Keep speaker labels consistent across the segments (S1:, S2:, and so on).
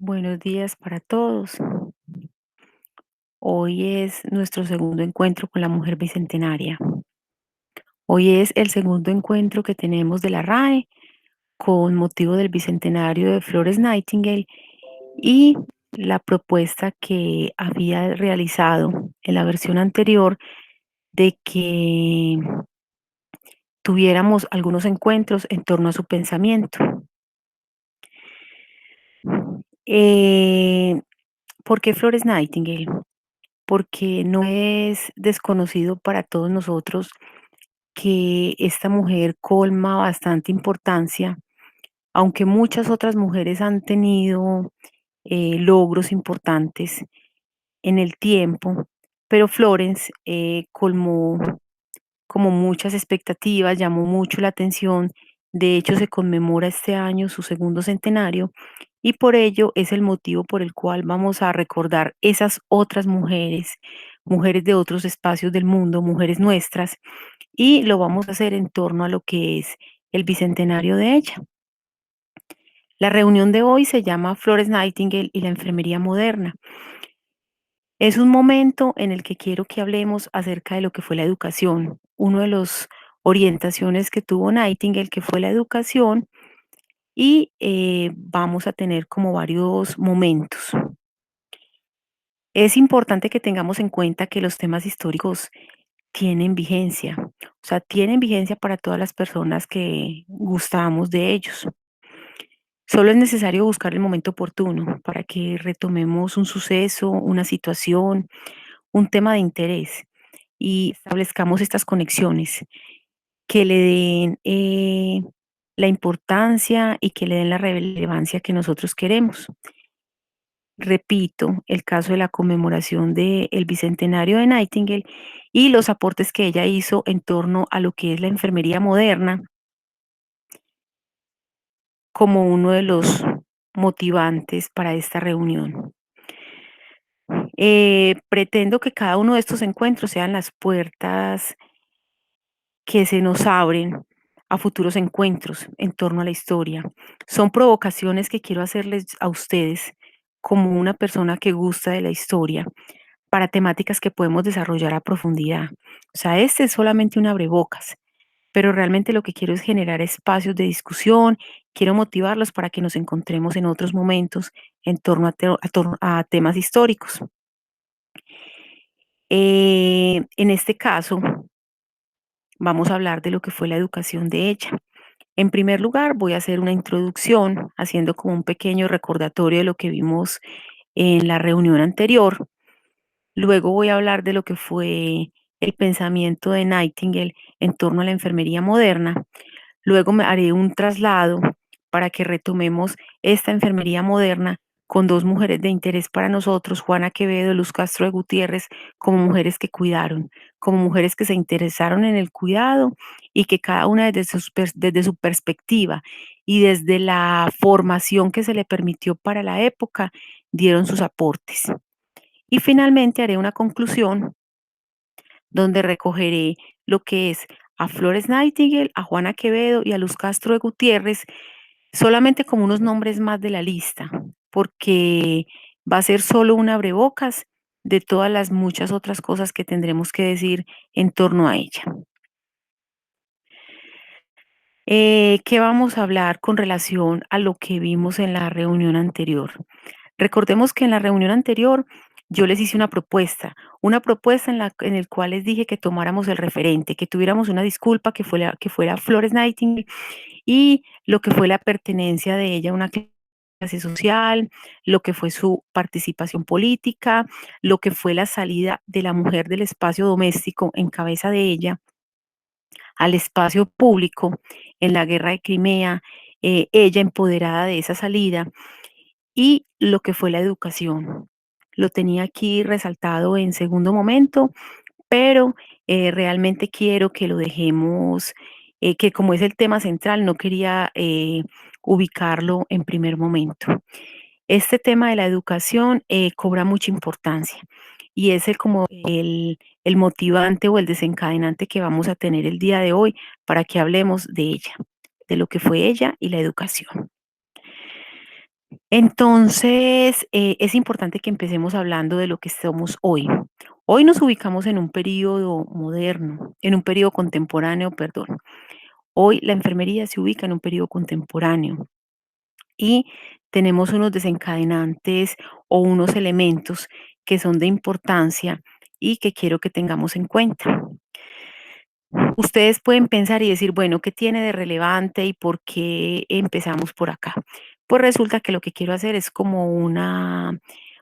S1: Buenos días para todos. Hoy es nuestro segundo encuentro con la mujer bicentenaria. Hoy es el segundo encuentro que tenemos de la RAE con motivo del bicentenario de Flores Nightingale y la propuesta que había realizado en la versión anterior de que tuviéramos algunos encuentros en torno a su pensamiento. Eh, ¿Por qué Flores Nightingale? Porque no es desconocido para todos nosotros que esta mujer colma bastante importancia, aunque muchas otras mujeres han tenido logros importantes en el tiempo, pero Florence colmó como muchas expectativas, llamó mucho la atención. De hecho, se conmemora este año su segundo centenario y por ello es el motivo por el cual vamos a recordar esas otras mujeres, mujeres de otros espacios del mundo, mujeres nuestras, y lo vamos a hacer en torno a lo que es el bicentenario de ella. La reunión de hoy se llama Flores Nightingale y la enfermería moderna. Es un momento en el que quiero que hablemos acerca de lo que fue la educación. Uno de los orientaciones que tuvo Nightingale, que fue la educación, y vamos a tener como varios momentos. Es importante que tengamos en cuenta que los temas históricos tienen vigencia, o sea, tienen vigencia para todas las personas que gustamos de ellos. Solo es necesario buscar el momento oportuno para que retomemos un suceso, una situación, un tema de interés y establezcamos estas conexiones que le den la importancia y que le den la relevancia que nosotros queremos. Repito, el caso de la conmemoración del bicentenario de Nightingale y los aportes que ella hizo en torno a lo que es la enfermería moderna como uno de los motivantes para esta reunión. Pretendo que cada uno de estos encuentros sean las puertas que se nos abren a futuros encuentros en torno a la historia. Son provocaciones que quiero hacerles a ustedes como una persona que gusta de la historia para temáticas que podemos desarrollar a profundidad. O sea, este es solamente un abrebocas, pero realmente lo que quiero es generar espacios de discusión, quiero motivarlos para que nos encontremos en otros momentos en torno a temas históricos. En este caso, vamos a hablar de lo que fue la educación de ella. En primer lugar, voy a hacer una introducción haciendo como un pequeño recordatorio de lo que vimos en la reunión anterior. Luego voy a hablar de lo que fue el pensamiento de Nightingale en torno a la enfermería moderna. Luego me haré un traslado para que retomemos esta enfermería moderna con dos mujeres de interés para nosotros, Juana Quevedo y Luz Castro de Gutiérrez, como mujeres que cuidaron, como mujeres que se interesaron en el cuidado y que cada una desde su perspectiva y desde la formación que se le permitió para la época, dieron sus aportes. Y finalmente haré una conclusión donde recogeré lo que es a Flores Nightingale, a Juana Quevedo y a Luz Castro de Gutiérrez, solamente como unos nombres más de la lista, porque va a ser solo un abrebocas de todas las muchas otras cosas que tendremos que decir en torno a ella. ¿Qué vamos a hablar con relación a lo que vimos en la reunión anterior? Recordemos que en la reunión anterior yo les hice una propuesta en el cual les dije que tomáramos el referente, que tuviéramos una disculpa, que fuera Flores Nightingale y lo que fue la pertenencia de ella a una clase social, lo que fue su participación política, lo que fue la salida de la mujer del espacio doméstico en cabeza de ella al espacio público en la guerra de Crimea, ella empoderada de esa salida y lo que fue la educación. Lo tenía aquí resaltado en segundo momento, pero realmente quiero que lo dejemos, que como es el tema central, no quería ubicarlo en primer momento. Este tema de la educación cobra mucha importancia y es el motivante o el desencadenante que vamos a tener el día de hoy para que hablemos de ella, de lo que fue ella y la educación. Entonces, es importante que empecemos hablando de lo que somos hoy. Hoy nos ubicamos en un periodo moderno, en un periodo contemporáneo, perdón. Hoy la enfermería se ubica en un periodo contemporáneo y tenemos unos desencadenantes o unos elementos que son de importancia y que quiero que tengamos en cuenta. Ustedes pueden pensar y decir, bueno, ¿qué tiene de relevante y por qué empezamos por acá? Pues resulta que lo que quiero hacer es como una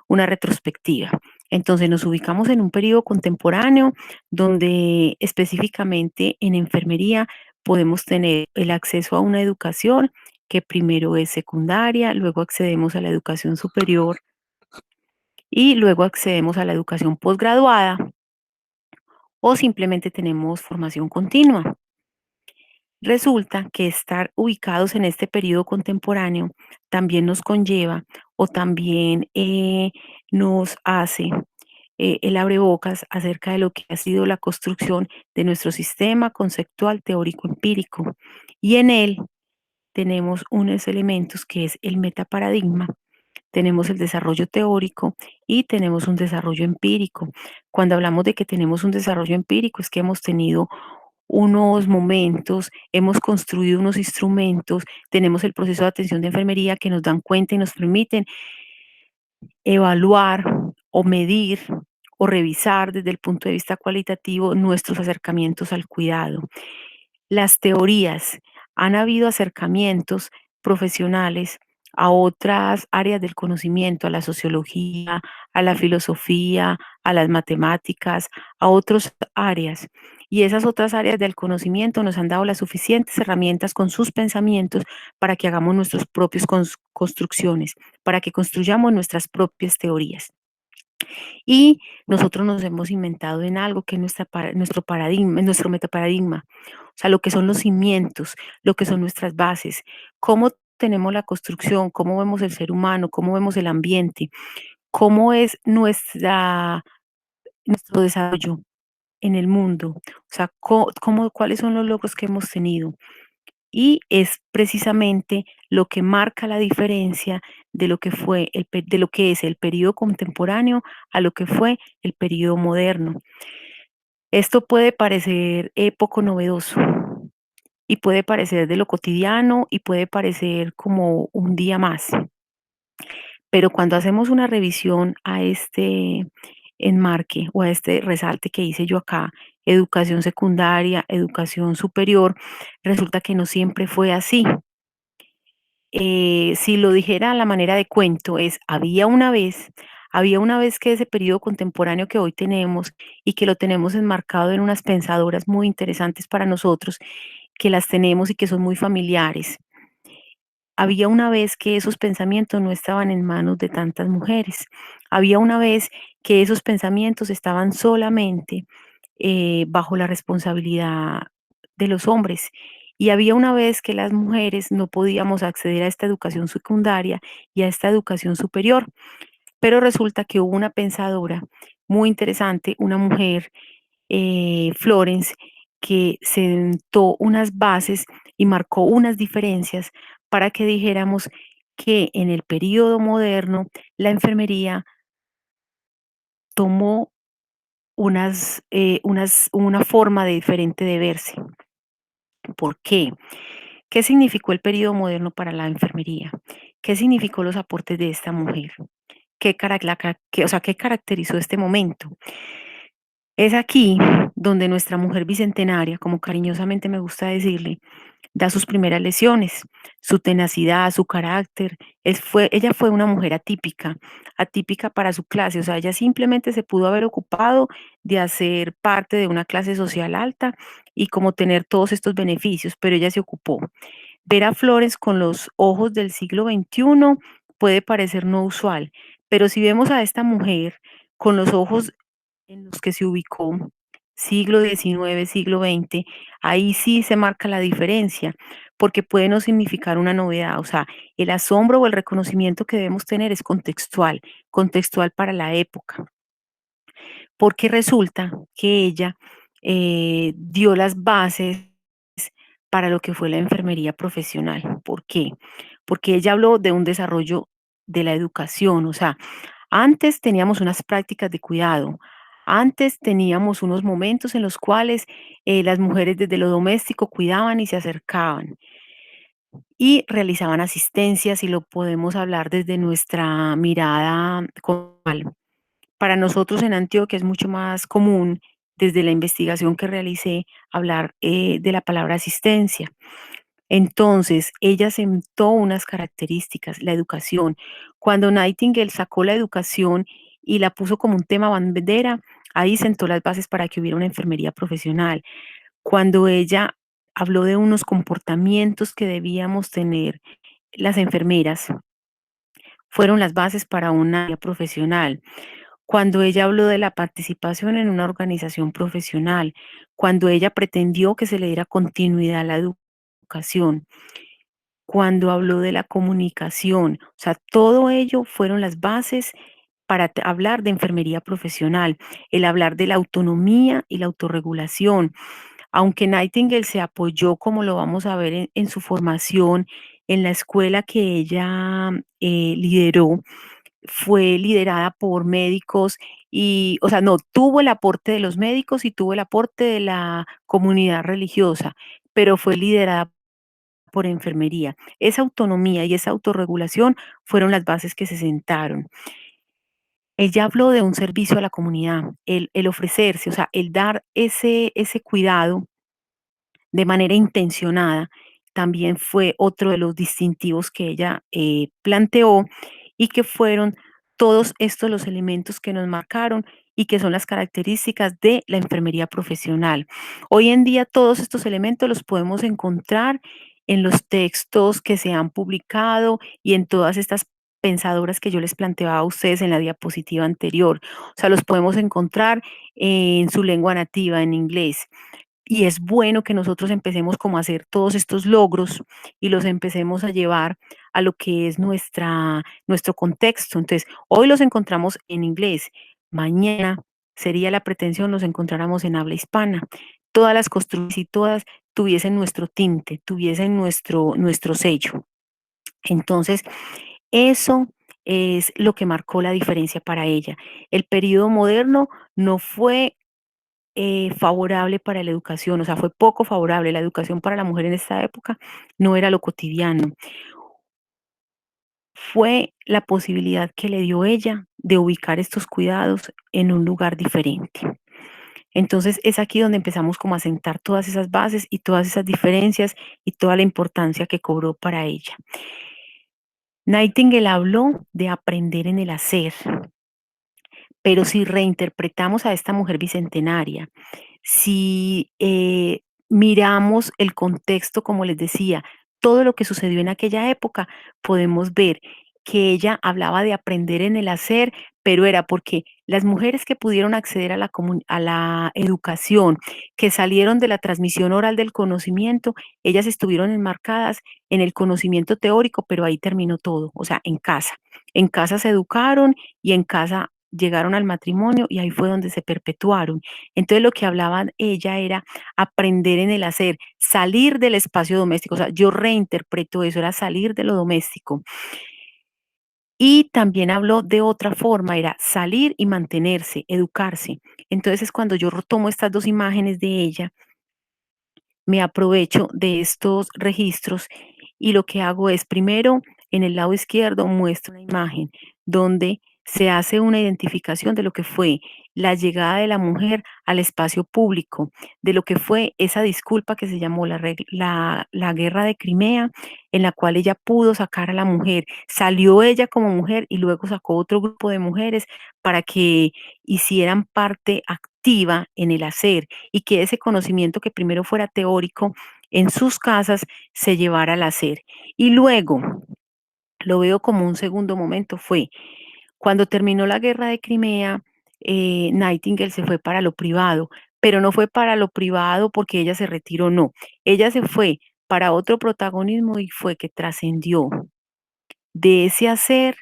S1: retrospectiva. Entonces nos ubicamos en un periodo contemporáneo donde específicamente en enfermería podemos tener el acceso a una educación que primero es secundaria, luego accedemos a la educación superior y luego accedemos a la educación posgraduada o simplemente tenemos formación continua. Resulta que estar ubicados en este periodo contemporáneo también nos conlleva o también nos hace el abrebocas acerca de lo que ha sido la construcción de nuestro sistema conceptual teórico empírico. Y en él tenemos unos elementos que es el metaparadigma, tenemos el desarrollo teórico y tenemos un desarrollo empírico. Cuando hablamos de que tenemos un desarrollo empírico es que hemos tenido unos momentos, hemos construido unos instrumentos, tenemos el proceso de atención de enfermería que nos dan cuenta y nos permiten evaluar o medir o revisar desde el punto de vista cualitativo nuestros acercamientos al cuidado. Las teorías, han habido acercamientos profesionales a otras áreas del conocimiento, a la sociología, a la filosofía, a las matemáticas, a otras áreas. Y esas otras áreas del conocimiento nos han dado las suficientes herramientas con sus pensamientos para que hagamos nuestras propias construcciones, para que construyamos nuestras propias teorías. Y nosotros nos hemos inventado en algo que es nuestro paradigma, nuestro metaparadigma, o sea, lo que son los cimientos, lo que son nuestras bases, cómo tenemos la construcción, cómo vemos el ser humano, cómo vemos el ambiente, cómo es nuestro desarrollo en el mundo, o sea, cuáles son los logros que hemos tenido. Y es precisamente lo que marca la diferencia de lo que de lo que es el periodo contemporáneo a lo que fue el periodo moderno. Esto puede parecer poco novedoso y puede parecer de lo cotidiano y puede parecer como un día más, pero cuando hacemos una revisión a este enmarque o a este resalte que hice yo acá, educación secundaria, educación superior, resulta que no siempre fue así. Si lo dijera a la manera de cuento, había una vez que ese periodo contemporáneo que hoy tenemos y que lo tenemos enmarcado en unas pensadoras muy interesantes para nosotros, que las tenemos y que son muy familiares. Había una vez que esos pensamientos no estaban en manos de tantas mujeres. Había una vez que esos pensamientos estaban solamente bajo la responsabilidad de los hombres. Y había una vez que las mujeres no podíamos acceder a esta educación secundaria y a esta educación superior, pero resulta que hubo una pensadora muy interesante, una mujer, Florence, que sentó unas bases y marcó unas diferencias para que dijéramos que en el periodo moderno la enfermería tomó una forma diferente de verse. ¿Por qué? ¿Qué significó el periodo moderno para la enfermería? ¿Qué significó los aportes de esta mujer? ¿Qué caracterizó este momento? Es aquí donde nuestra mujer bicentenaria, como cariñosamente me gusta decirle, da sus primeras lesiones, su tenacidad, su carácter. Ella fue una mujer atípica, atípica para su clase, o sea, ella simplemente se pudo haber ocupado de hacer parte de una clase social alta y como tener todos estos beneficios, pero ella se ocupó. Ver a Flores con los ojos del siglo XXI puede parecer no usual, pero si vemos a esta mujer con los ojos en los que se ubicó, siglo XIX, siglo XX, ahí sí se marca la diferencia, porque puede no significar una novedad, o sea, el asombro o el reconocimiento que debemos tener es contextual, contextual para la época, porque resulta que ella dio las bases para lo que fue la enfermería profesional. ¿Por qué? Porque ella habló de un desarrollo de la educación. O sea, antes teníamos unas prácticas de cuidado, antes teníamos unos momentos en los cuales las mujeres desde lo doméstico cuidaban y se acercaban y realizaban asistencias y lo podemos hablar desde nuestra mirada comunal. Para nosotros en Antioquia es mucho más común, desde la investigación que realicé, hablar de la palabra asistencia. Entonces, ella sentó unas características, la educación. Cuando Nightingale sacó la educación y la puso como un tema bandera, ahí sentó las bases para que hubiera una enfermería profesional. Cuando ella habló de unos comportamientos que debíamos tener las enfermeras, fueron las bases para una área profesional. Cuando ella habló de la participación en una organización profesional, cuando ella pretendió que se le diera continuidad a la educación, cuando habló de la comunicación, o sea, todo ello fueron las bases para hablar de enfermería profesional, el hablar de la autonomía y la autorregulación. Aunque Nightingale se apoyó, como lo vamos a ver en su formación, en la escuela que ella lideró, fue liderada por médicos y, o sea, no, tuvo el aporte de los médicos y tuvo el aporte de la comunidad religiosa, pero fue liderada por enfermería. Esa autonomía y esa autorregulación fueron las bases que se sentaron. Ella habló de un servicio a la comunidad, el ofrecerse, o sea, el dar ese cuidado de manera intencionada, también fue otro de los distintivos que ella planteó y que fueron todos estos los elementos que nos marcaron y que son las características de la enfermería profesional. Hoy en día todos estos elementos los podemos encontrar en los textos que se han publicado y en todas estas pensadoras que yo les planteaba a ustedes en la diapositiva anterior. O sea, los podemos encontrar en su lengua nativa, en inglés. Y es bueno que nosotros empecemos como a hacer todos estos logros y los empecemos a llevar a lo que es nuestro contexto. Entonces, hoy los encontramos en inglés, mañana sería la pretensión los encontráramos en habla hispana. Todas las costumbres y todas tuviesen nuestro tinte, tuviesen nuestro sello. Entonces, eso es lo que marcó la diferencia para ella. El periodo moderno no fue favorable para la educación, o sea, fue poco favorable. La educación para la mujer en esta época no era lo cotidiano. Fue la posibilidad que le dio ella de ubicar estos cuidados en un lugar diferente. Entonces es aquí donde empezamos como a sentar todas esas bases y todas esas diferencias y toda la importancia que cobró para ella. Nightingale habló de aprender en el hacer, pero si reinterpretamos a esta mujer bicentenaria, si miramos el contexto, como les decía, todo lo que sucedió en aquella época, podemos ver que ella hablaba de aprender en el hacer, pero era porque las mujeres que pudieron acceder a a la educación, que salieron de la transmisión oral del conocimiento, ellas estuvieron enmarcadas en el conocimiento teórico, pero ahí terminó todo, o sea, en casa. En casa se educaron y en casa llegaron al matrimonio y ahí fue donde se perpetuaron. Entonces lo que hablaba ella era aprender en el hacer, salir del espacio doméstico. O sea, yo reinterpreto eso, era salir de lo doméstico. Y también habló de otra forma, era salir y mantenerse, educarse. Entonces es cuando yo tomo estas dos imágenes de ella, me aprovecho de estos registros y lo que hago es primero en el lado izquierdo muestro una imagen donde se hace una identificación de lo que fue la llegada de la mujer al espacio público, de lo que fue esa disculpa que se llamó la guerra de Crimea, en la cual ella pudo sacar a la mujer. Salió ella como mujer y luego sacó otro grupo de mujeres para que hicieran parte activa en el hacer y que ese conocimiento que primero fuera teórico en sus casas se llevara al hacer. Y luego, lo veo como un segundo momento, fue cuando terminó la guerra de Crimea, Nightingale se fue para lo privado, pero no fue para lo privado porque ella se retiró, no. Ella se fue para otro protagonismo y fue que trascendió de ese hacer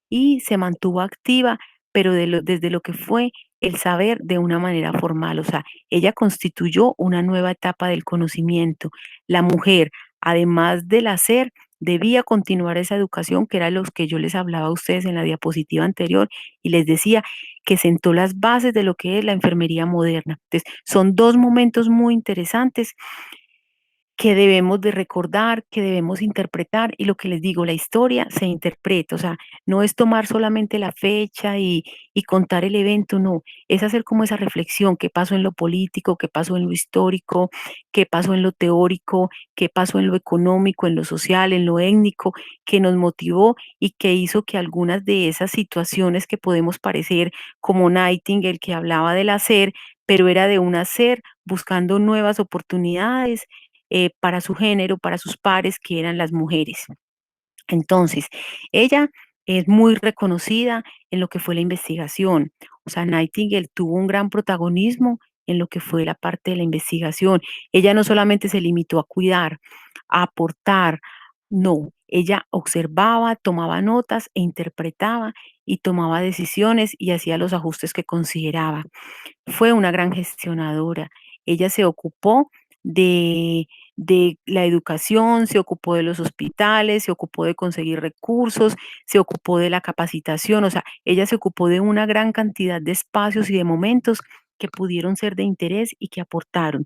S1: y se mantuvo activa, pero desde lo que fue el saber de una manera formal. O sea, ella constituyó una nueva etapa del conocimiento. La mujer, además del hacer, debía continuar esa educación, que era los que yo les hablaba a ustedes en la diapositiva anterior, y les decía que sentó las bases de lo que es la enfermería moderna. Entonces, son dos momentos muy interesantes que debemos de recordar, que debemos interpretar, y lo que les digo, la historia se interpreta, o sea, no es tomar solamente la fecha y contar el evento, no, es hacer como esa reflexión, qué pasó en lo político, qué pasó en lo histórico, qué pasó en lo teórico, qué pasó en lo económico, en lo social, en lo étnico, que nos motivó y que hizo que algunas de esas situaciones que podemos parecer como Nightingale, que hablaba del hacer, pero era de un hacer buscando nuevas oportunidades para su género, para sus pares, que eran las mujeres. Entonces, ella es muy reconocida en lo que fue la investigación. O sea, Nightingale tuvo un gran protagonismo en lo que fue la parte de la investigación. Ella no solamente se limitó a cuidar, a aportar, no, ella observaba, tomaba notas e interpretaba y tomaba decisiones y hacía los ajustes que consideraba. Fue una gran gestionadora. Ella se ocupó de, de la educación, se ocupó de los hospitales, se ocupó de conseguir recursos, se ocupó de la capacitación, o sea, ella se ocupó de una gran cantidad de espacios y de momentos que pudieron ser de interés y que aportaron,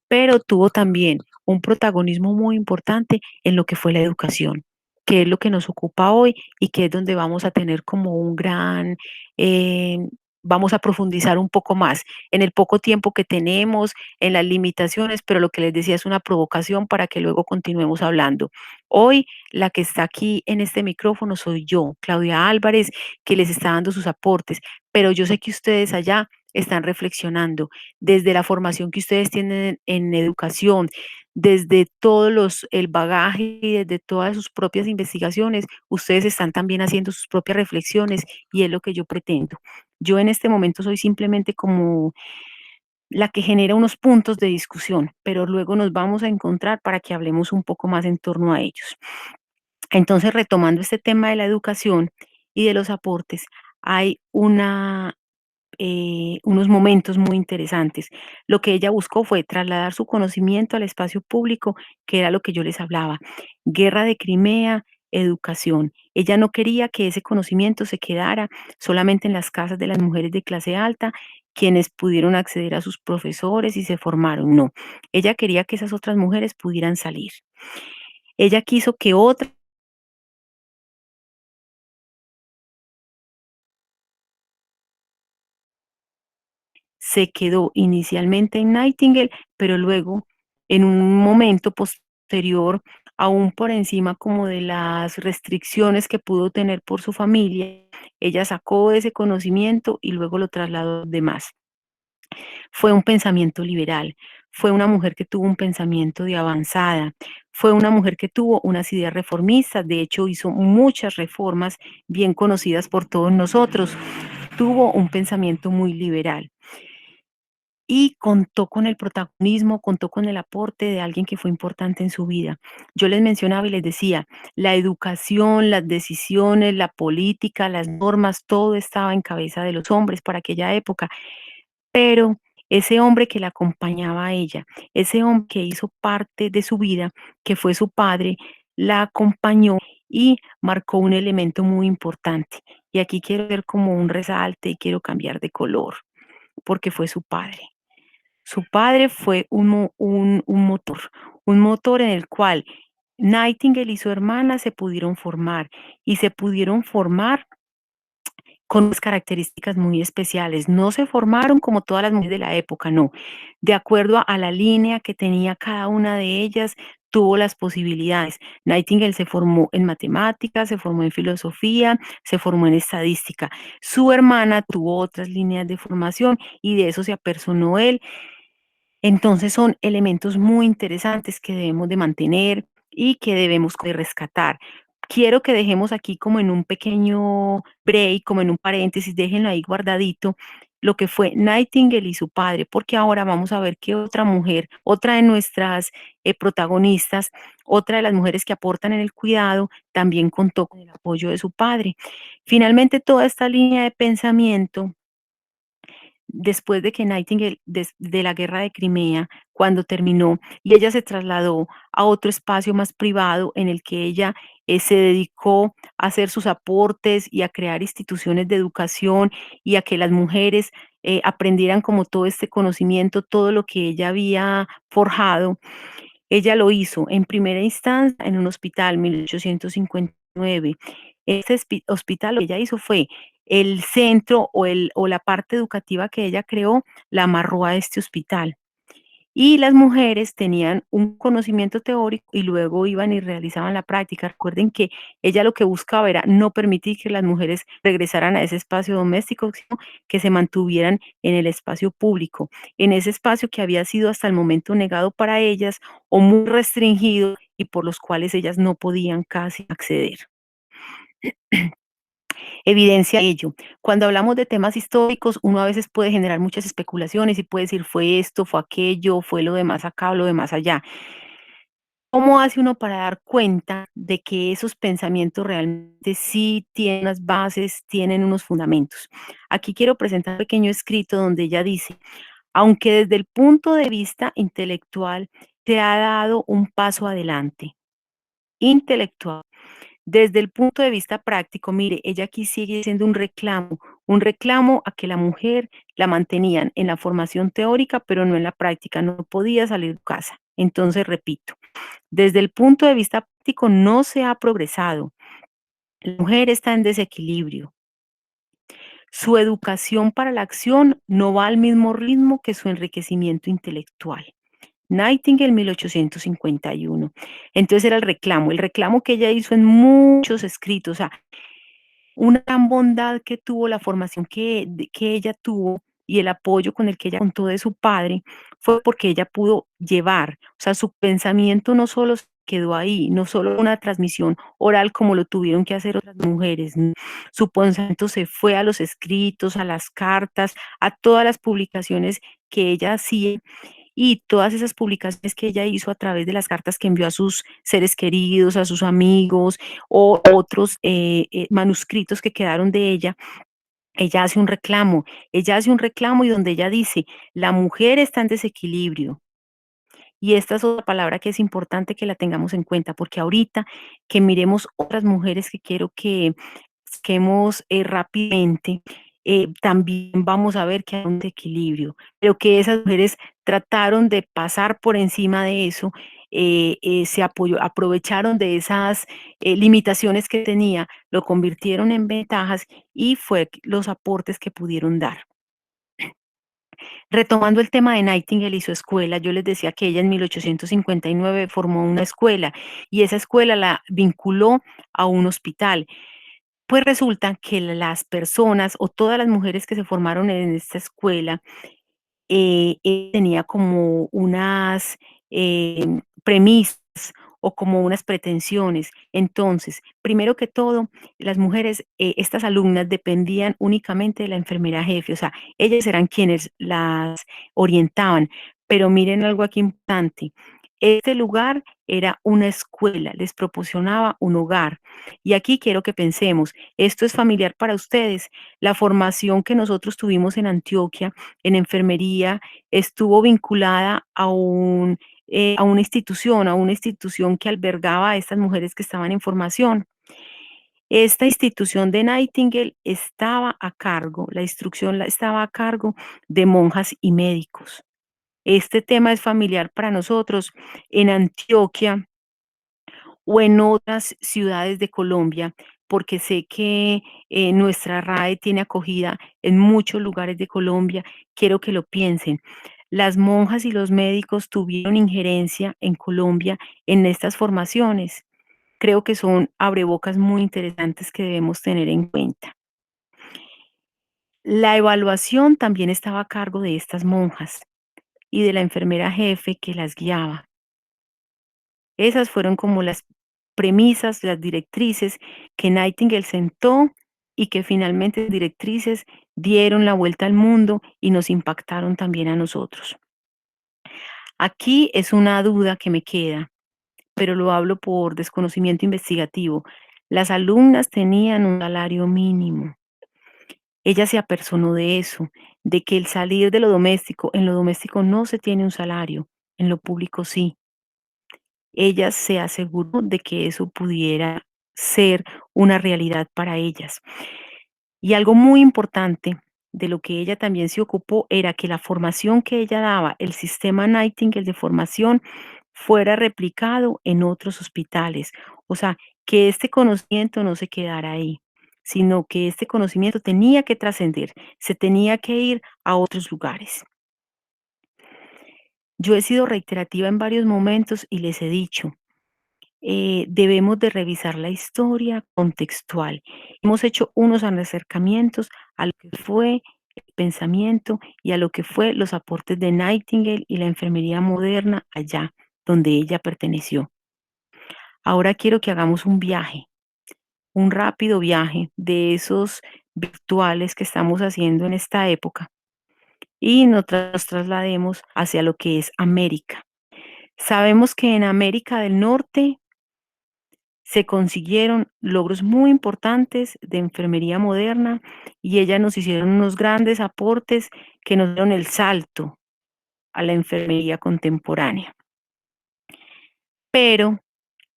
S1: pero tuvo también un protagonismo muy importante en lo que fue la educación, que es lo que nos ocupa hoy y que es donde vamos a tener como un gran, eh, vamos a profundizar un poco más en el poco tiempo que tenemos, en las limitaciones, pero lo que les decía es una provocación para que luego continuemos hablando. Hoy la que está aquí en este micrófono soy yo, Claudia Álvarez, que les está dando sus aportes, pero yo sé que ustedes allá están reflexionando desde la formación que ustedes tienen en educación, desde todos el bagaje y desde todas sus propias investigaciones, ustedes están también haciendo sus propias reflexiones y es lo que yo pretendo. Yo en este momento soy simplemente como la que genera unos puntos de discusión, pero luego nos vamos a encontrar para que hablemos un poco más en torno a ellos. Entonces, retomando este tema de la educación y de los aportes, hay unos momentos muy interesantes. Lo que ella buscó fue trasladar su conocimiento al espacio público, que era lo que yo les hablaba. Guerra de Crimea, educación. Ella no quería que ese conocimiento se quedara solamente en las casas de las mujeres de clase alta, quienes pudieron acceder a sus profesores y se formaron. No, ella quería que esas otras mujeres pudieran salir. Ella quiso que otras se quedó inicialmente en Nightingale, pero luego, en un momento posterior, aún por encima como de las restricciones que pudo tener por su familia, ella sacó ese conocimiento y luego lo trasladó a los demás. Fue un pensamiento liberal, fue una mujer que tuvo un pensamiento de avanzada, fue una mujer que tuvo unas ideas reformistas, de hecho hizo muchas reformas bien conocidas por todos nosotros, tuvo un pensamiento muy liberal y contó con el protagonismo, contó con el aporte de alguien que fue importante en su vida. Yo les mencionaba y les decía, la educación, las decisiones, la política, las normas, todo estaba en cabeza de los hombres para aquella época, pero ese hombre que la acompañaba a ella, ese hombre que hizo parte de su vida, que fue su padre, la acompañó y marcó un elemento muy importante. Y aquí quiero ver como un resalte y quiero cambiar de color, porque fue su padre. Su padre fue un motor en el cual Nightingale y su hermana se pudieron formar y se pudieron formar con unas características muy especiales. No se formaron como todas las mujeres de la época, no. De acuerdo a la línea que tenía cada una de ellas, tuvo las posibilidades. Nightingale se formó en matemáticas, se formó en filosofía, se formó en estadística. Su hermana tuvo otras líneas de formación y de eso se apersonó él. Entonces son elementos muy interesantes que debemos de mantener y que debemos de rescatar. Quiero que dejemos aquí como en un pequeño break, como en un paréntesis, déjenlo ahí guardadito, lo que fue Nightingale y su padre, porque ahora vamos a ver que otra mujer, otra de nuestras protagonistas, otra de las mujeres que aportan en el cuidado, también contó con el apoyo de su padre. Finalmente, toda esta línea de pensamiento después de que Nightingale, de la guerra de Crimea, cuando terminó, y ella se trasladó a otro espacio más privado en el que ella se dedicó a hacer sus aportes y a crear instituciones de educación y a que las mujeres aprendieran como todo este conocimiento, todo lo que ella había forjado. Ella lo hizo en primera instancia en un hospital, 1859. Este hospital lo que ella hizo fue el centro o la parte educativa que ella creó, la amarró a este hospital. Y las mujeres tenían un conocimiento teórico y luego iban y realizaban la práctica. Recuerden que ella lo que buscaba era no permitir que las mujeres regresaran a ese espacio doméstico, sino que se mantuvieran en el espacio público, en ese espacio que había sido hasta el momento negado para ellas o muy restringido y por los cuales ellas no podían casi acceder. Evidencia ello. Cuando hablamos de temas históricos, uno a veces puede generar muchas especulaciones y puede decir fue esto, fue aquello, fue lo de más acá o lo de más allá. ¿Cómo hace uno para dar cuenta de que esos pensamientos realmente sí tienen unas bases, tienen unos fundamentos? Aquí quiero presentar un pequeño escrito donde ella dice, aunque desde el punto de vista intelectual te ha dado un paso adelante, intelectual. Desde el punto de vista práctico, mire, ella aquí sigue siendo un reclamo a que la mujer la mantenían en la formación teórica, pero no en la práctica, no podía salir de casa. Entonces, repito, desde el punto de vista práctico no se ha progresado. La mujer está en desequilibrio. Su educación para la acción no va al mismo ritmo que su enriquecimiento intelectual. Nightingale, 1851. Entonces era el reclamo que ella hizo en muchos escritos, o sea, una gran bondad que tuvo la formación que ella tuvo y el apoyo con el que ella contó de su padre fue porque ella pudo llevar, o sea, su pensamiento no solo se quedó ahí, no solo una transmisión oral como lo tuvieron que hacer otras mujeres, su pensamiento se fue a los escritos, a las cartas, a todas las publicaciones que ella hacía y todas esas publicaciones que ella hizo a través de las cartas que envió a sus seres queridos, a sus amigos o otros manuscritos que quedaron de ella hace un reclamo y donde ella dice, la mujer está en desequilibrio. Y esta es otra palabra que es importante que la tengamos en cuenta, porque ahorita que miremos otras mujeres que quiero que saquemos rápidamente, también vamos a ver que hay un desequilibrio, pero que esas mujeres trataron de pasar por encima de eso, aprovecharon de esas limitaciones que tenía, lo convirtieron en ventajas y fue los aportes que pudieron dar. Retomando el tema de Nightingale y su escuela, yo les decía que ella en 1859 formó una escuela y esa escuela la vinculó a un hospital. Pues resulta que las personas o todas las mujeres que se formaron en esta escuela tenía como unas premisas o como unas pretensiones. Entonces, primero que todo, las mujeres, estas alumnas dependían únicamente de la enfermera jefe, o sea, ellas eran quienes las orientaban. Pero miren algo aquí importante. Este lugar era una escuela, les proporcionaba un hogar. Y aquí quiero que pensemos, esto es familiar para ustedes. La formación que nosotros tuvimos en Antioquia en enfermería estuvo vinculada a a una institución que albergaba a estas mujeres que estaban en formación. Esta institución de Nightingale estaba a cargo, la instrucción estaba a cargo de monjas y médicos. Este tema es familiar para nosotros. En Antioquia o en otras ciudades de Colombia, porque sé que nuestra RAE tiene acogida en muchos lugares de Colombia. Quiero que lo piensen. Las monjas y los médicos tuvieron injerencia en Colombia en estas formaciones. Creo que son abrebocas muy interesantes que debemos tener en cuenta. La evaluación también estaba a cargo de estas monjas y de la enfermera jefe que las guiaba. Esas fueron como las premisas, las directrices que Nightingale sentó y que finalmente las directrices dieron la vuelta al mundo y nos impactaron también a nosotros. Aquí es una duda que me queda, pero lo hablo por desconocimiento investigativo. Las alumnas tenían un salario mínimo. Ella se apersonó de eso, de que el salir de lo doméstico, en lo doméstico no se tiene un salario, en lo público sí. Ella se aseguró de que eso pudiera ser una realidad para ellas. Y algo muy importante de lo que ella también se ocupó era que la formación que ella daba, el sistema Nightingale de formación, fuera replicado en otros hospitales. O sea, que este conocimiento no se quedara ahí, sino que este conocimiento tenía que trascender, se tenía que ir a otros lugares. Yo he sido reiterativa en varios momentos y les he dicho, debemos de revisar la historia contextual. Hemos hecho unos acercamientos a lo que fue el pensamiento y a lo que fue los aportes de Nightingale y la enfermería moderna allá donde ella perteneció. Ahora quiero que hagamos un viaje, un rápido viaje de esos virtuales que estamos haciendo en esta época y nos traslademos hacia lo que es América. Sabemos que en América del Norte se consiguieron logros muy importantes de enfermería moderna y ellas nos hicieron unos grandes aportes que nos dieron el salto a la enfermería contemporánea. Pero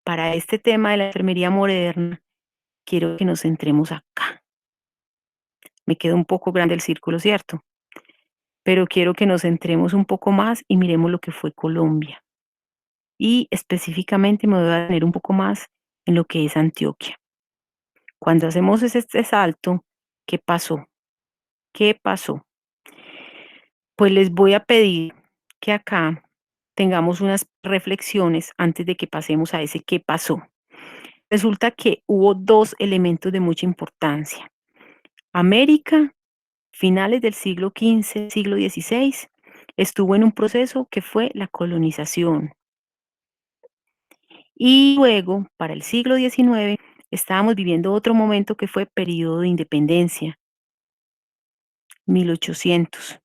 S1: para este tema de la enfermería moderna, quiero que nos centremos acá. Me queda un poco grande el círculo, ¿cierto? Pero quiero que nos centremos un poco más y miremos lo que fue Colombia. Y específicamente me voy a detener un poco más en lo que es Antioquia. Cuando hacemos este salto, ¿qué pasó? ¿Qué pasó? Pues les voy a pedir que acá tengamos unas reflexiones antes de que pasemos a ese qué pasó. Resulta que hubo dos elementos de mucha importancia. América, finales del siglo XV, siglo XVI, estuvo en un proceso que fue la colonización. Y luego, para el siglo XIX, estábamos viviendo otro momento que fue periodo de independencia, 1800.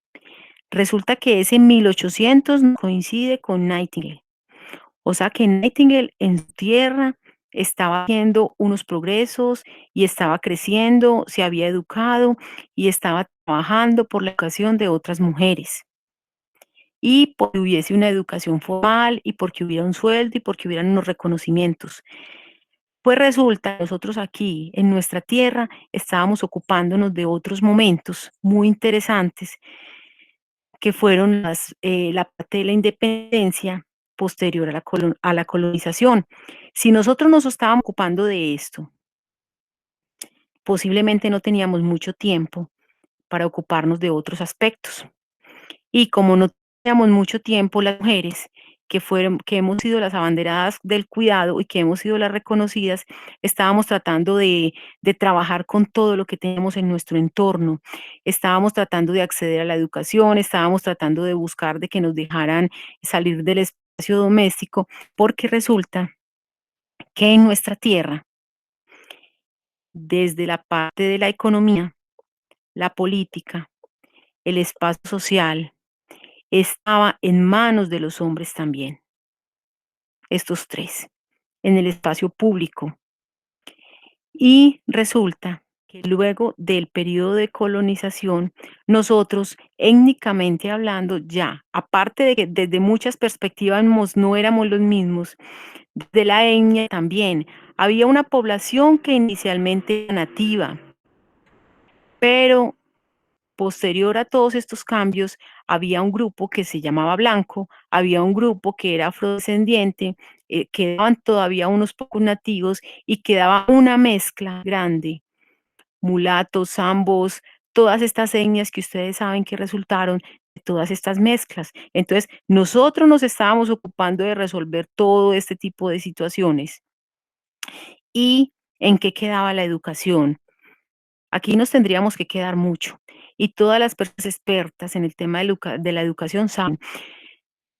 S1: Resulta que ese 1800 coincide con Nightingale. O sea que Nightingale en su tierra estaba haciendo unos progresos y estaba creciendo, se había educado y estaba trabajando por la educación de otras mujeres. Y porque hubiese una educación formal y porque hubiera un sueldo y porque hubieran unos reconocimientos. Pues resulta, nosotros aquí en nuestra tierra estábamos ocupándonos de otros momentos muy interesantes que fueron la parte de la independencia posterior a a la colonización. Si nosotros nos estábamos ocupando de esto, posiblemente no teníamos mucho tiempo para ocuparnos de otros aspectos. Y como no teníamos mucho tiempo, las mujeres que hemos sido las abanderadas del cuidado y que hemos sido las reconocidas, estábamos tratando de trabajar con todo lo que tenemos en nuestro entorno. Estábamos tratando de acceder a la educación, estábamos tratando de buscar de que nos dejaran salir del espacio doméstico, porque resulta que en nuestra tierra, desde la parte de la economía, la política, el espacio social, estaba en manos de los hombres también, estos tres, en el espacio público. Y resulta que luego del periodo de colonización, nosotros, étnicamente hablando, ya, aparte de que desde muchas perspectivas no éramos los mismos, de la etnia también, había una población que inicialmente era nativa, pero posterior a todos estos cambios, había un grupo que se llamaba blanco, había un grupo que era afrodescendiente, quedaban todavía unos pocos nativos y quedaba una mezcla grande, mulatos, ambos, todas estas etnias que ustedes saben que resultaron de todas estas mezclas. Entonces, nosotros nos estábamos ocupando de resolver todo este tipo de situaciones. ¿Y en qué quedaba la educación? Aquí nos tendríamos que quedar mucho. Y todas las personas expertas en el tema de la educación saben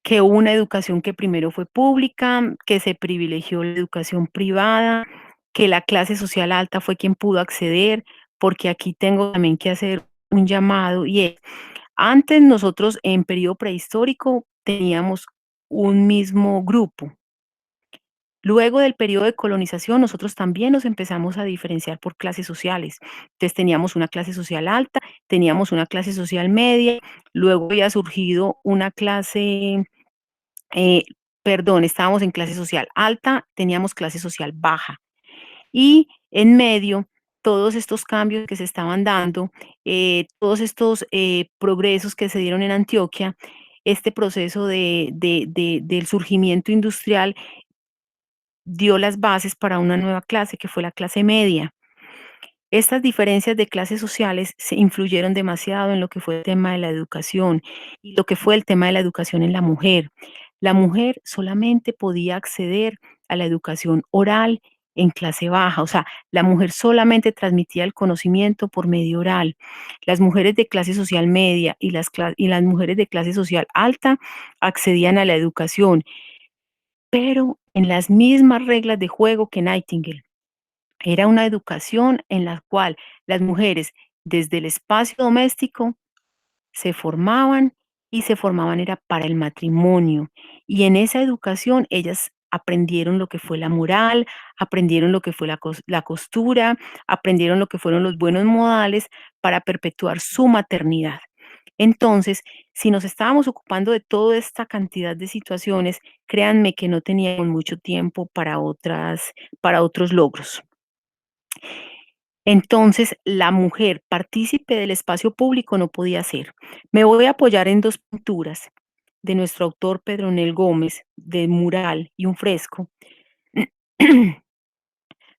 S1: que hubo una educación que primero fue pública, que se privilegió la educación privada, que la clase social alta fue quien pudo acceder, porque aquí tengo también que hacer un llamado y es, antes nosotros en periodo prehistórico teníamos un mismo grupo, Luego del periodo de colonización, nosotros también nos empezamos a diferenciar por clases sociales. Entonces teníamos una clase social alta, teníamos una clase social media, luego había surgido una clase, eh, perdón, estábamos en clase social alta, teníamos clase social baja. Y en medio, todos estos cambios que se estaban dando, todos estos progresos que se dieron en Antioquia, este proceso del surgimiento industrial dio las bases para una nueva clase que fue la clase media. Estas diferencias de clases sociales se influyeron demasiado en lo que fue el tema de la educación y lo que fue el tema de la educación en la mujer. La mujer solamente podía acceder a la educación oral en clase baja, o sea, la mujer solamente transmitía el conocimiento por medio oral. Las mujeres de clase social media y las mujeres de clase social alta accedían a la educación, pero en las mismas reglas de juego que Nightingale. Era una educación en la cual las mujeres desde el espacio doméstico se formaban y se formaban era para el matrimonio. Y en esa educación ellas aprendieron lo que fue la moral, aprendieron lo que fue la costura, aprendieron lo que fueron los buenos modales para perpetuar su maternidad. Entonces, si nos estábamos ocupando de toda esta cantidad de situaciones, créanme que no teníamos mucho tiempo para otros logros. Entonces, la mujer partícipe del espacio público no podía ser. Me voy a apoyar en 2 pinturas de nuestro autor Pedronel Gómez, de mural y un fresco,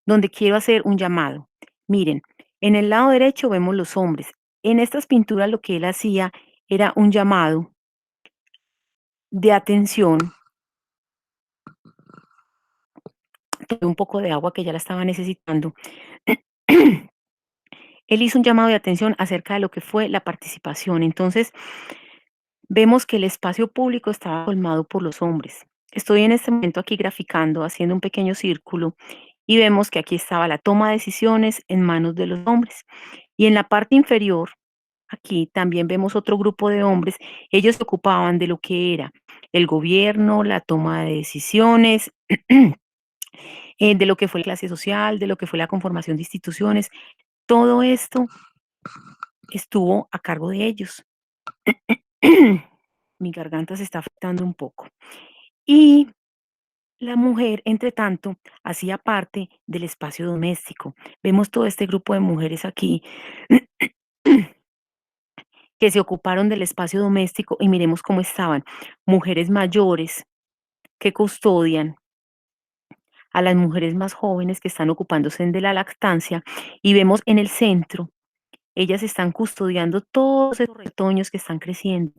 S1: donde quiero hacer un llamado. Miren, en el lado derecho vemos los hombres. En estas pinturas lo que él hacía era un llamado de atención, tomé un poco de agua que ya la estaba necesitando. Él hizo un llamado de atención acerca de lo que fue la participación. Entonces, vemos que el espacio público estaba colmado por los hombres. Estoy en este momento aquí graficando, haciendo un pequeño círculo y vemos que aquí estaba la toma de decisiones en manos de los hombres. Y en la parte inferior, aquí también vemos otro grupo de hombres. Ellos se ocupaban de lo que era el gobierno, la toma de decisiones, de lo que fue la clase social, de lo que fue la conformación de instituciones. Todo esto estuvo a cargo de ellos. Mi garganta se está afectando un poco. Y la mujer, entre tanto, hacía parte del espacio doméstico. Vemos todo este grupo de mujeres aquí que se ocuparon del espacio doméstico y miremos cómo estaban. Mujeres mayores que custodian a las mujeres más jóvenes que están ocupándose de la lactancia y vemos en el centro, ellas están custodiando todos esos retoños que están creciendo,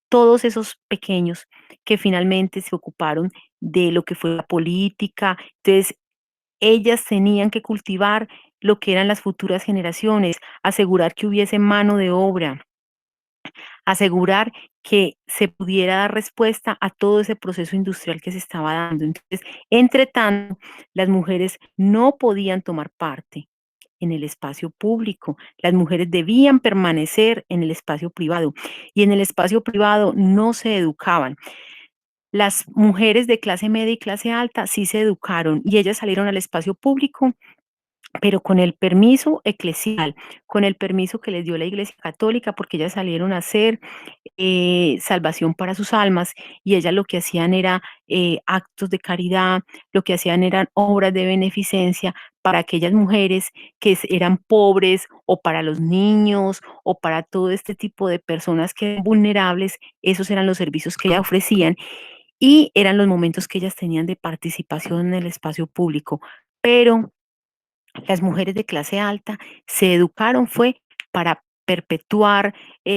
S1: todos esos pequeños que finalmente se ocuparon de lo que fue la política. Entonces, ellas tenían que cultivar lo que eran las futuras generaciones, asegurar que hubiese mano de obra, asegurar que se pudiera dar respuesta a todo ese proceso industrial que se estaba dando. Entonces, entre tanto, las mujeres no podían tomar parte en el espacio público. Las mujeres debían permanecer en el espacio privado y en el espacio privado no se educaban. Las mujeres de clase media y clase alta sí se educaron y ellas salieron al espacio público, pero con el permiso eclesial, con el permiso que les dio la Iglesia Católica, porque ellas salieron a hacer salvación para sus almas y ellas lo que hacían era actos de caridad, lo que hacían eran obras de beneficencia para aquellas mujeres que eran pobres o para los niños o para todo este tipo de personas que eran vulnerables. Esos eran los servicios que ellas ofrecían y eran los momentos que ellas tenían de participación en el espacio público. Pero las mujeres de clase alta se educaron fue para perpetuar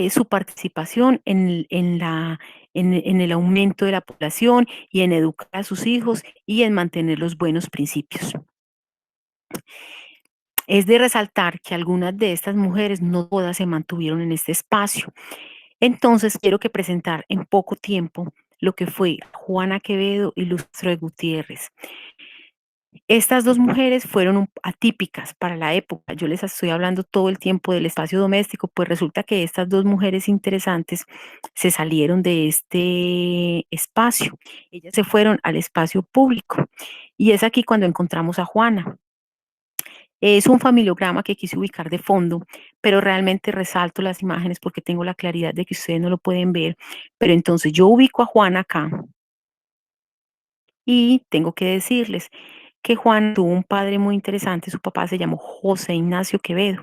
S1: su participación en el aumento de la población y en educar a sus hijos y en mantener los buenos principios. Es de resaltar que algunas de estas mujeres no todas se mantuvieron en este espacio. Entonces quiero que presentar en poco tiempo lo que fue Juana Quevedo y Lustro de Gutiérrez. Estas 2 mujeres fueron atípicas para la época. Yo les estoy hablando todo el tiempo del espacio doméstico, pues resulta que estas 2 mujeres interesantes se salieron de este espacio. Ellas se fueron al espacio público y es aquí cuando encontramos a Juana. Es un familiograma que quise ubicar de fondo, pero realmente resalto las imágenes porque tengo la claridad de que ustedes no lo pueden ver. Pero entonces yo ubico a Juana acá y tengo que decirles que Juan tuvo un padre muy interesante, su papá se llamó José Ignacio Quevedo.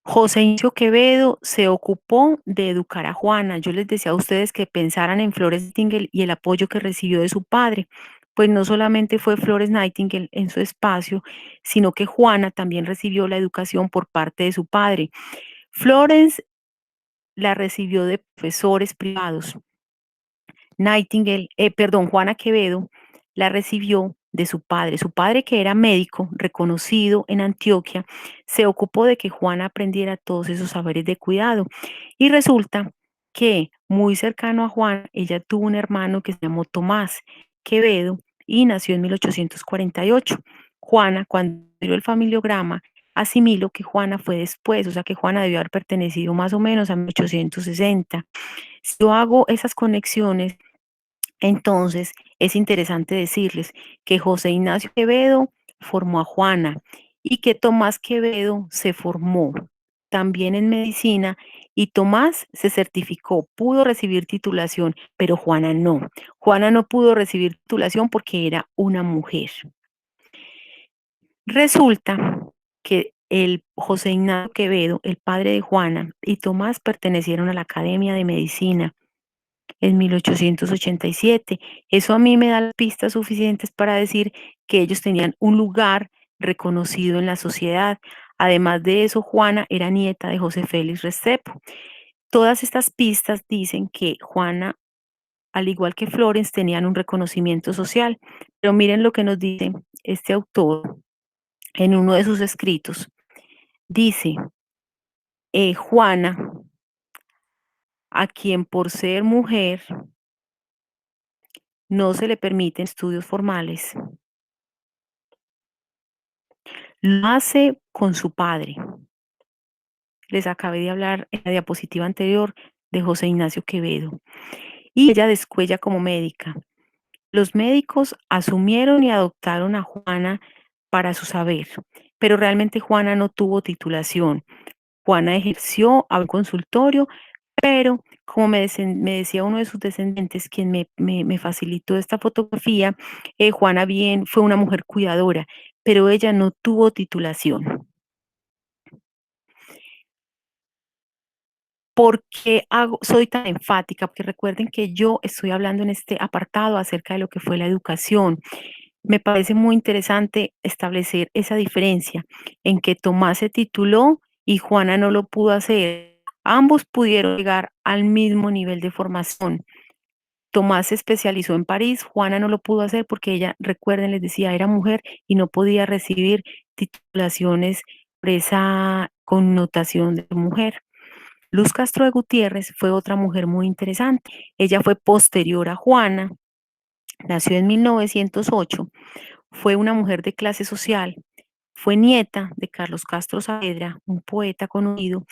S1: José Ignacio Quevedo se ocupó de educar a Juana. Yo les decía a ustedes que pensaran en Flores Nightingale y el apoyo que recibió de su padre. Pues no solamente fue Flores Nightingale en su espacio, sino que Juana también recibió la educación por parte de su padre. Florence la recibió de profesores privados. Juana Quevedo la recibió de su padre. Su padre, que era médico reconocido en Antioquia, se ocupó de que Juana aprendiera todos esos saberes de cuidado. Y resulta que muy cercano a Juan, ella tuvo un hermano que se llamó Tomás Quevedo y nació en 1848. Juana, cuando vio el familiograma, asimiló que Juana fue después, o sea que Juana debió haber pertenecido más o menos a 1860. Si yo hago esas conexiones, entonces, es interesante decirles que José Ignacio Quevedo formó a Juana y que Tomás Quevedo se formó también en medicina y Tomás se certificó, pudo recibir titulación, pero Juana no. Juana no pudo recibir titulación porque era una mujer. Resulta que el José Ignacio Quevedo, el padre de Juana, y Tomás pertenecieron a la Academia de Medicina en 1887. Eso a mí me da pistas suficientes para decir que ellos tenían un lugar reconocido en la sociedad. Además de eso, Juana era nieta de José Félix Restrepo. Todas estas pistas dicen que Juana, al igual que Florence, tenían un reconocimiento social. Pero miren lo que nos dice este autor en uno de sus escritos. Dice, Juana, a quien por ser mujer no se le permiten estudios formales, lo hace con su padre. Les acabé de hablar en la diapositiva anterior de José Ignacio Quevedo. Y ella descuella como médica. Los médicos asumieron y adoptaron a Juana para su saber, pero realmente Juana no tuvo titulación. Juana ejerció a un consultorio, pero como me decía uno de sus descendientes, quien me facilitó esta fotografía, Juana bien fue una mujer cuidadora, pero ella no tuvo titulación. ¿Por qué soy tan enfática? Porque recuerden que yo estoy hablando en este apartado acerca de lo que fue la educación. Me parece muy interesante establecer esa diferencia en que Tomás se tituló y Juana no lo pudo hacer. Ambos pudieron llegar al mismo nivel de formación. Tomás se especializó en París, Juana no lo pudo hacer porque ella, recuerden, les decía, era mujer y no podía recibir titulaciones por esa connotación de mujer. Luz Castro de Gutiérrez fue otra mujer muy interesante. Ella fue posterior a Juana, nació en 1908, fue una mujer de clase social, fue nieta de Carlos Castro Saavedra, un poeta conocido,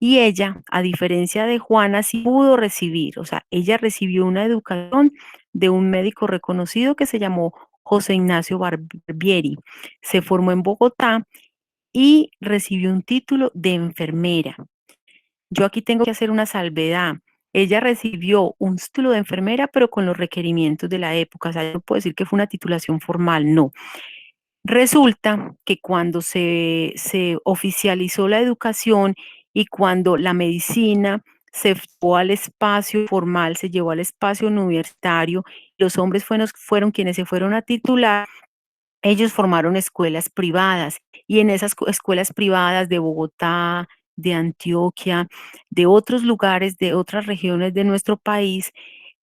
S1: y ella, a diferencia de Juana, sí pudo recibir, o sea, ella recibió una educación de un médico reconocido que se llamó José Ignacio Barbieri. Se formó en Bogotá y recibió un título de enfermera. Yo aquí tengo que hacer una salvedad. Ella recibió un título de enfermera, pero con los requerimientos de la época. O sea, yo no puedo decir que fue una titulación formal, no. Resulta que cuando se oficializó la educación y cuando la medicina se llevó al espacio formal, se llevó al espacio universitario, los hombres fueron quienes se fueron a titular, ellos formaron escuelas privadas y en esas escuelas privadas de Bogotá, de Antioquia, de otros lugares, de otras regiones de nuestro país,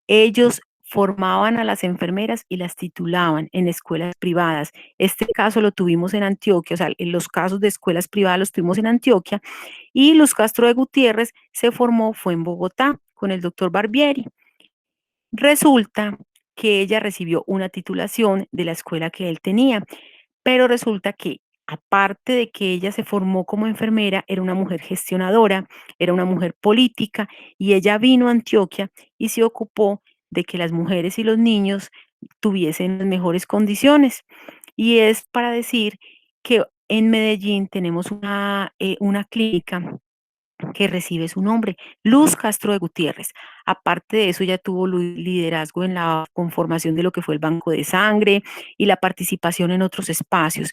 S1: ellos formaban a las enfermeras y las titulaban en escuelas privadas. Este caso lo tuvimos en Antioquia, o sea, en los casos de escuelas privadas los tuvimos en Antioquia y Luz Castro de Gutiérrez fue en Bogotá con el doctor Barbieri. Resulta que ella recibió una titulación de la escuela que él tenía. Pero resulta que, aparte de que ella se formó como enfermera, era una mujer gestionadora, era una mujer política, y ella vino a Antioquia y se ocupó de que las mujeres y los niños tuviesen las mejores condiciones. Y es para decir que en Medellín tenemos una clínica que recibe su nombre, Luz Castro de Gutiérrez. Aparte de eso, ya tuvo liderazgo en la conformación de lo que fue el Banco de Sangre y la participación en otros espacios.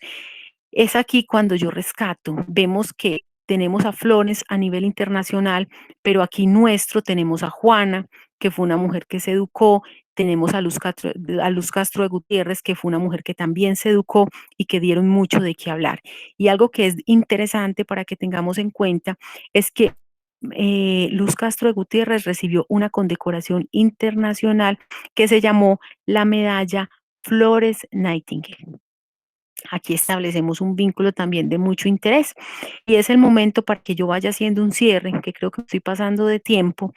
S1: Es aquí cuando yo rescato, vemos que tenemos a Flores a nivel internacional, pero aquí nuestro tenemos a Juana, que fue una mujer que se educó, tenemos a Luz Castro de Gutiérrez, que fue una mujer que también se educó y que dieron mucho de qué hablar. Y algo que es interesante para que tengamos en cuenta es que Luz Castro de Gutiérrez recibió una condecoración internacional que se llamó la medalla Flores Nightingale. Aquí establecemos un vínculo también de mucho interés y es el momento para que yo vaya haciendo un cierre, que creo que estoy pasando de tiempo,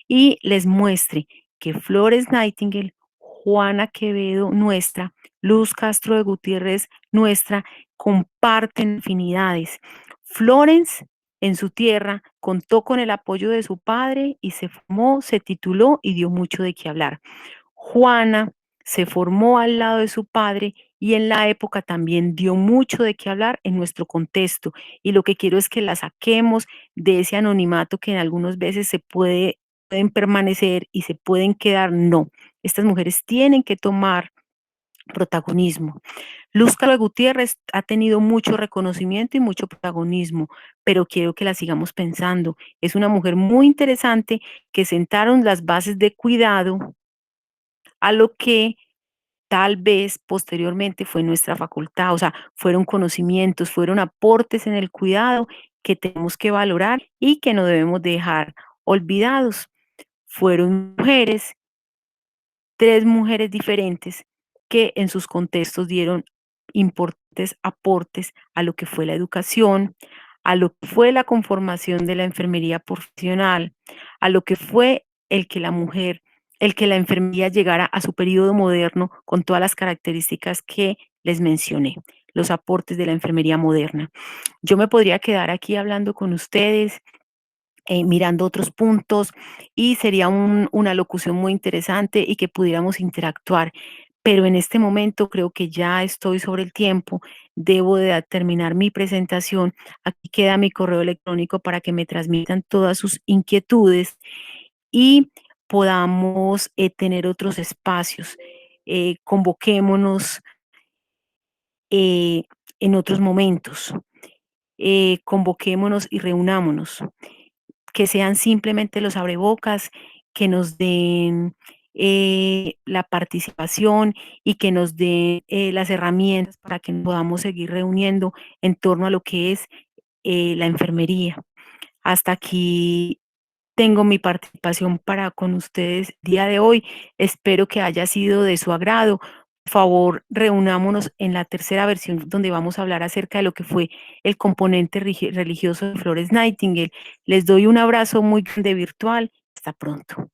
S1: y les muestre que Flores Nightingale, Juana Quevedo, nuestra, Luz Castro de Gutiérrez, nuestra, comparten afinidades. Florence en su tierra contó con el apoyo de su padre y se formó, se tituló y dio mucho de qué hablar. Juana se formó al lado de su padre y en la época también dio mucho de qué hablar en nuestro contexto. Y lo que quiero es que la saquemos de ese anonimato que en algunas veces pueden permanecer y se pueden quedar. No, estas mujeres tienen que tomar protagonismo. Luz Carlos Gutiérrez ha tenido mucho reconocimiento y mucho protagonismo, pero quiero que la sigamos pensando. Es una mujer muy interesante que sentaron las bases de cuidado a lo que tal vez posteriormente fue nuestra facultad, o sea, fueron conocimientos, fueron aportes en el cuidado que tenemos que valorar y que no debemos dejar olvidados. Fueron mujeres, tres mujeres diferentes que en sus contextos dieron importantes aportes a lo que fue la educación, a lo que fue la conformación de la enfermería profesional, a lo que fue el que la enfermería llegara a su periodo moderno con todas las características que les mencioné, los aportes de la enfermería moderna. Yo me podría quedar aquí hablando con ustedes, mirando otros puntos y sería una locución muy interesante y que pudiéramos interactuar. Pero en este momento creo que ya estoy sobre el tiempo, debo de terminar mi presentación. Aquí queda mi correo electrónico para que me transmitan todas sus inquietudes y podamos tener otros espacios. Convoquémonos eh, en otros momentos, convoquémonos y reunámonos, que sean simplemente los abrebocas, que nos den la participación y que nos den las herramientas para que podamos seguir reuniendo en torno a lo que es la enfermería. Hasta aquí tengo mi participación para con ustedes el día de hoy. Espero que haya sido de su agrado. Por favor, reunámonos en la tercera versión donde vamos a hablar acerca de lo que fue el componente religioso de Flores Nightingale. Les doy un abrazo muy grande virtual. Hasta pronto.